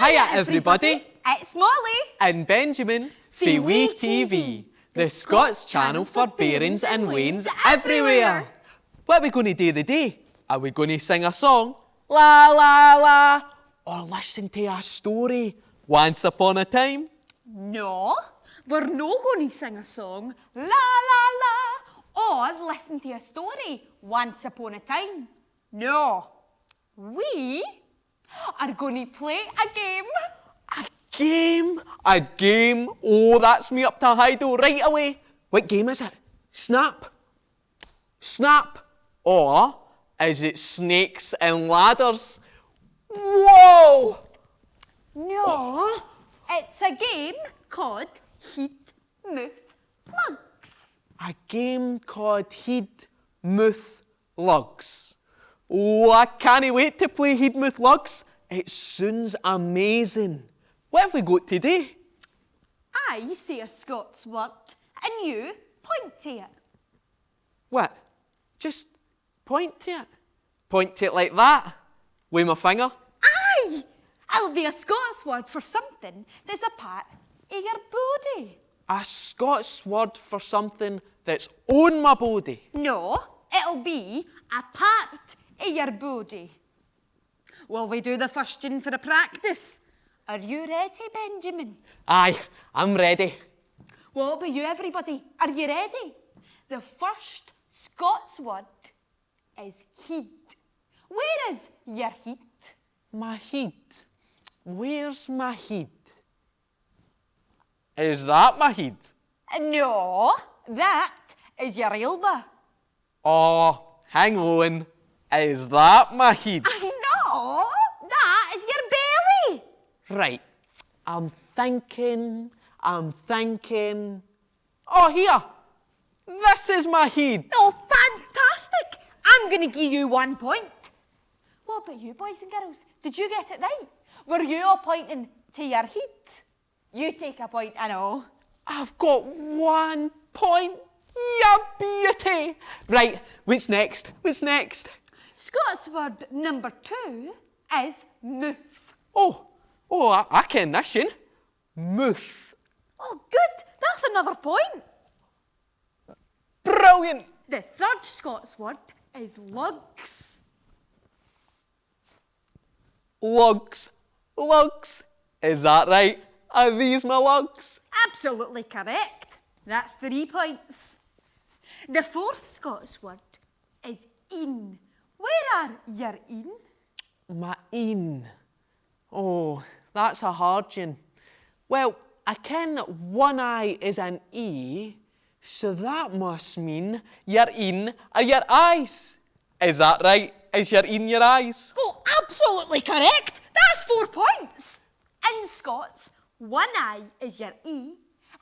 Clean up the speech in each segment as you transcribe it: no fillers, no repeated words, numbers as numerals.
Hiya everybody, It's Molly and Benjamin for Wee TV, the Scots channel for bairns and weans everywhere. What are we going to do today? Are we going to sing a song, la la la, or listen to a story, once upon a time? No, we're not going to sing a song, la la la, or listen to a story, once upon a time. No, we are going to play a game. A game? A game? Oh, that's me up to Heid right away. What game is it? Snap? Snap? Or is it snakes and ladders? Whoa! No, it's a game called Heid, Mooth, Lugs. A game called Heid, Mooth, Lugs. Oh, I can't wait to play Heid, Mooth, Lugs. It sounds amazing. What have we got today? I say a Scots word and you point to it. What? Just point to it? Point to it like that? With my finger? Aye! It'll be a Scots word for something that's a part of your body. A Scots word for something that's on my body? No, it'll be a part of your body. Will we do the first tune for a practice? Are you ready, Benjamin? Aye, I'm ready. What about you, everybody? Are you ready? The first Scots word is Heid. Where is your Heid? My Heid? Where's my Heid? Is that my Heid? No, that is your elbow. Oh, hang on. Is that my Heid? No, that is your belly. Right. I'm thinking. Oh, here. This is my Heid. Oh, fantastic. I'm going to give you 1 point. What about you, boys and girls? Did you get it right? Were you all pointing to your Heid? You take a point, I know. I've got 1 point. Ya beauty. Right, what's next? Scots word number 2 is mooth. Oh, I ken this one. Mooth. Oh, good. That's another point. Brilliant. The third Scots word is lugs. Lugs. Is that right? Are these my lugs? Absolutely correct. That's 3 points. The fourth Scots word is een. Where are your een? My een. Oh, that's a hard one. Well, I ken one eye is an E, so that must mean your een are your eyes. Is that right? Is your een your eyes? Oh, absolutely correct. That's 4 points. In Scots, one eye is your E,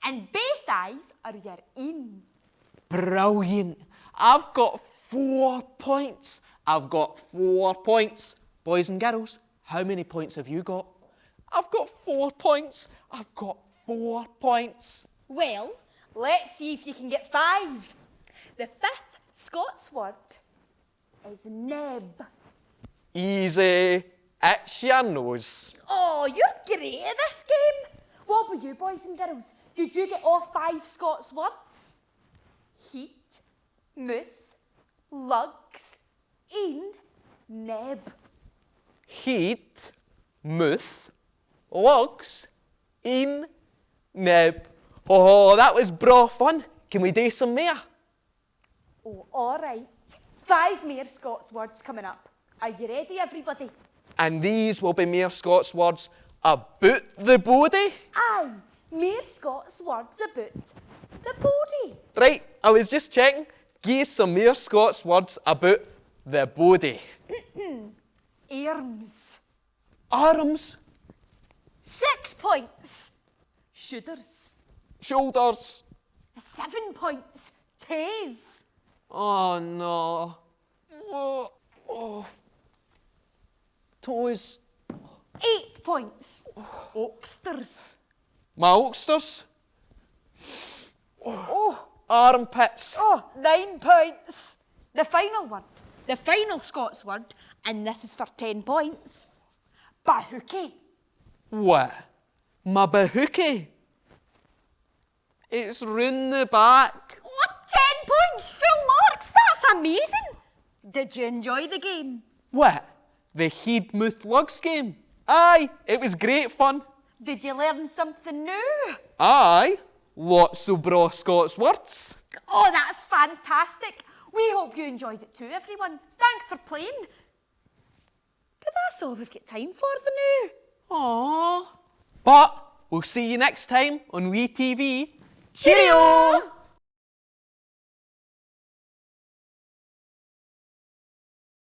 and both eyes are your een. Brilliant. I've got 4 points. Boys and girls, how many points have you got? I've got 4 points. Well, let's see if you can get 5. The fifth Scots word is neb. Easy. It's your nose. Oh, you're great at this game. What about you, boys and girls? Did you get all 5 Scots words? Heid, mooth, lugs, een, neb. Heid, mooth, lugs, een, neb. Oh, that was bra fun. Can we do some more? Oh, all right. 5 more Scots words coming up. Are you ready, everybody? And these will be mere Scots words about the body. Aye, more Scots words about the body. Right, I was just checking. Give some mere Scots words about the body. Arms. Arms, 6 points. shoulders. 7 points. Toes. Oh no. Toes. 8 points. Oxters. My oxters. Armpits. 9 points. The final word. The final Scots word, and this is for 10 points. Bahookie. What? My bahookie? It's round the back. Oh, 10 points, full marks. That's amazing. Did you enjoy the game? What? The Heid, Mooth, Lugs game? Aye, it was great fun. Did you learn something new? Aye, lots of braw Scots words. Oh, that's fantastic. We hope you enjoyed it too, everyone. Thanks for playing. But that's all we've got time for the new. Aww. But we'll see you next time on WeTV. Cheerio!